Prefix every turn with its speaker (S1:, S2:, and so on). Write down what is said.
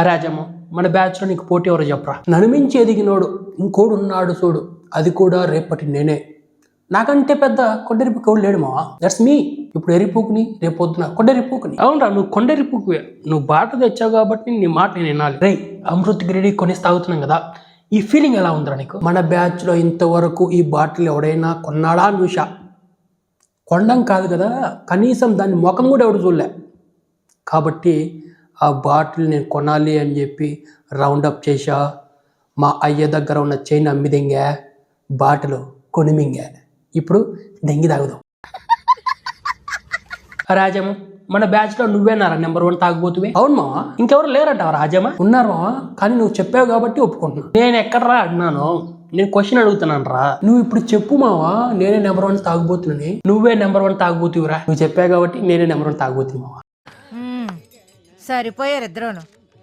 S1: రాజమ్మ మన బ్యాచ్లో నీకు పోటీ ఎవరో చెప్పరా. నన్ను మించి ఎదిగినోడు ఇంకోడు ఉన్నాడు చూడు, అది కూడా రేపటి నేనే. నాకంటే పెద్ద కొండెరిపుకోడు లేడు మావా, దట్స్ మీ. ఇప్పుడు ఎరిపుకుని రేపు పొద్దున కొండెరిపుకుని. అవునరా, నువ్వు కొండెరిపుకువే. నువ్వు బాట తెచ్చావు కాబట్టి నీ మాట నేను వినాలి. రే అమృత్ గ్రేడి కొనేసి తాగుతున్నాం కదా, ఈ ఫీలింగ్ ఎలా ఉందిరా నీకు? మన బ్యాచ్లో ఇంతవరకు ఈ బాటిల్ ఎవడైనా కొన్నాడా అని చూసా. కొండం కాదు కదా, కనీసం దాని ముఖం కూడా ఎవడు చూడలే. కాబట్టి ఆ బాటిల్ నేను కొనాలి అని చెప్పి రౌండప్ చేశా. మా అయ్య దగ్గర ఉన్న చైన్ అమ్మిదింగా, బాటిల్ కొనిమింగా. ఇప్పుడు దెంగి తాగుదాం. రాజమ్మ మన బ్యాచ్లో నువ్వేనారా నెంబర్ 1 తాగుబోతువే? అవును మావా, ఇంకెవరు లేరంటావా రాజమ్మ? ఉన్నారు మావా, కానీ నువ్వు చెప్పావు కాబట్టి ఒప్పుకుంటున్నా. నేను ఎక్కడరా అడినాను, నేను క్వశ్చన్ అడుగుతున్నాను రా. నువ్వు ఇప్పుడు చెప్పు మావా, నేనే నెంబర్ 1 తాగుబోతున్నాని. నువ్వే నెంబర్ 1 తాగుబోతువురా. నువ్వు చెప్పావు కాబట్టి నేనే నెంబర్ 1 తాగుబోతు మావా.
S2: సరిపోయారు ఇద్దరును.